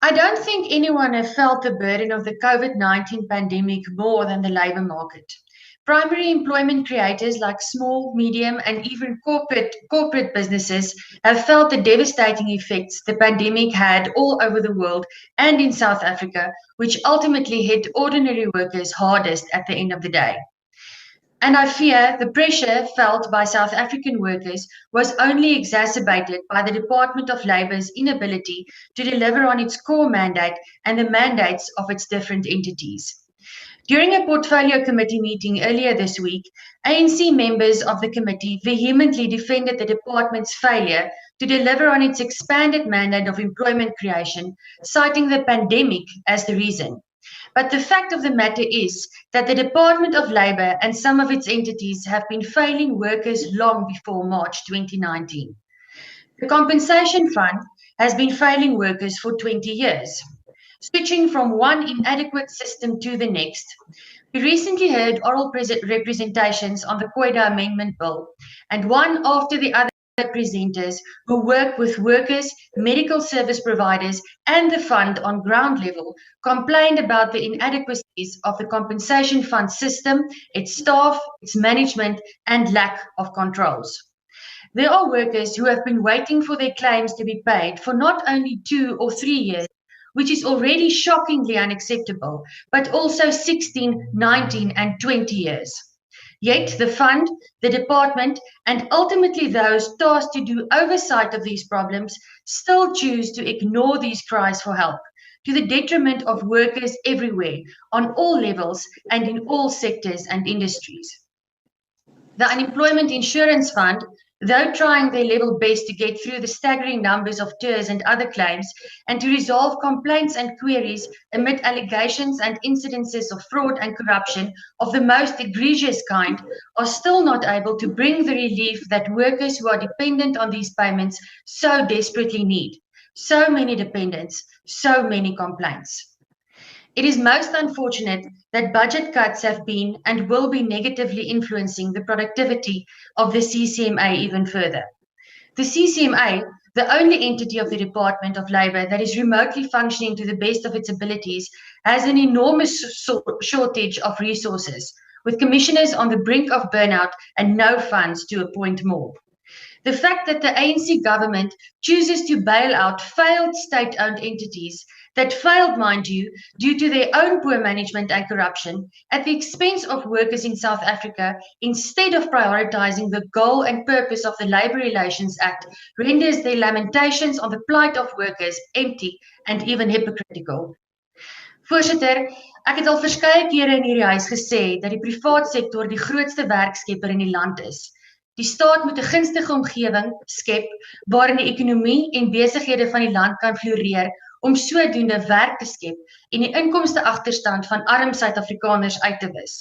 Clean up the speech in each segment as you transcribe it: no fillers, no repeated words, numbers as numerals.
I don't think anyone has felt the burden of the COVID-19 pandemic more than the labour market. Primary employment creators like small, medium, and even corporate businesses have felt the devastating effects the pandemic had all over the world and in South Africa, which ultimately hit ordinary workers hardest at the end of the day. And I fear the pressure felt by South African workers was only exacerbated by the Department of Labour's inability to deliver on its core mandate and the mandates of its different entities. During a portfolio committee meeting earlier this week, ANC members of the committee vehemently defended the department's failure to deliver on its expanded mandate of employment creation, citing the pandemic as the reason. But the fact of the matter is that the Department of Labour and some of its entities have been failing workers long before March 2019. The Compensation Fund has been failing workers for 20 years. Switching from one inadequate system to the next, we recently heard oral representations on the Kweda Amendment Bill, and one after the other presenters who work with workers, medical service providers, and the fund on ground level complained about the inadequacies of the compensation fund system, its staff, its management, and lack of controls. There are workers who have been waiting for their claims to be paid for not only 2 or 3 years, which is already shockingly unacceptable, but also 16, 19, and 20 years. Yet the fund, the department, and ultimately those tasked to do oversight of these problems still choose to ignore these cries for help, to the detriment of workers everywhere, on all levels and in all sectors and industries. The Unemployment Insurance Fund, though trying their level best to get through the staggering numbers of TERS and other claims and to resolve complaints and queries amid allegations and incidences of fraud and corruption of the most egregious kind, are still not able to bring the relief that workers who are dependent on these payments so desperately need. So many dependents, so many complaints. It is most unfortunate that budget cuts have been and will be negatively influencing the productivity of the CCMA even further. The CCMA, the only entity of the Department of Labour that is remotely functioning to the best of its abilities, has an enormous shortage of resources, with commissioners on the brink of burnout and no funds to appoint more. The fact that the ANC government chooses to bail out failed state-owned entities that failed, mind you, due to their own poor management and corruption at the expense of workers in South Africa, instead of prioritizing the goal and purpose of the Labour Relations Act, renders their lamentations on the plight of workers empty and even hypocritical. Voorsitter, ek het al verskeie kere in hierdie huis gesê dat die privaat sektor die grootste werkskepper in die land is. Die staat moet 'n gunstige omgewing skep waarin die ekonomie en besighede van die land kan floreer om sodoende werk te skep en die inkomste agterstand van arm Suid-Afrikaners uit te wis.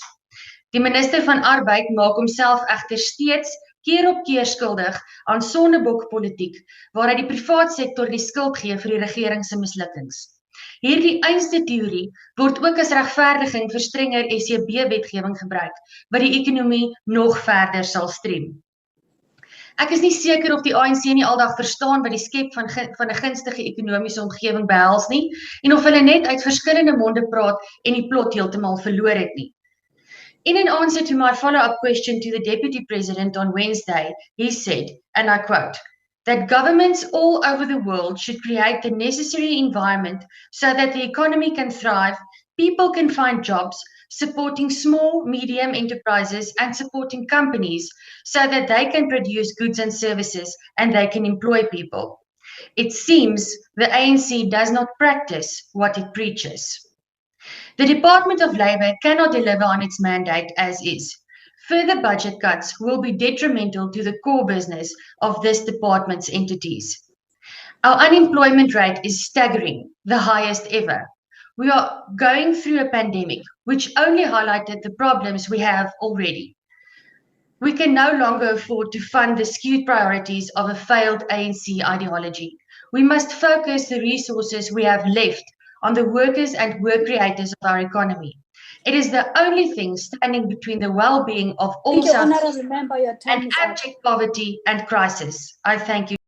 Die minister van Arbeid maak homself egter steeds keer op keer skuldig aan sondebokpolitiek waar hy die privaat sektor die skuld gee vir die regering se mislukkings. Hierdie einste teorie word ook as regverdiging vir strenger SCB-wetgewing gebruik, wat die ekonomie nog verder sal strem. Ek is nie seker of die ANC nie aldag verstaan wat die skep van 'n gunstige ekonomiese omgewing behels nie, en of hulle net uit verskillende monde praat en die plot heeltemal verloor het nie. In an answer to my follow-up question to the Deputy President on Wednesday, he said, and I quote, that governments all over the world should create the necessary environment so that the economy can thrive, people can find jobs, supporting small, medium enterprises and supporting companies so that they can produce goods and services and they can employ people. It seems the ANC does not practice what it preaches. The Department of Labour cannot deliver on its mandate as is. Further budget cuts will be detrimental to the core business of this department's entities. Our unemployment rate is staggering, the highest ever. We are going through a pandemic, which only highlighted the problems we have already. We can no longer afford to fund the skewed priorities of a failed ANC ideology. We must focus the resources we have left on the workers and work creators of our economy. It is the only thing standing between the well-being of all South Africans and abject poverty and crisis. I thank you.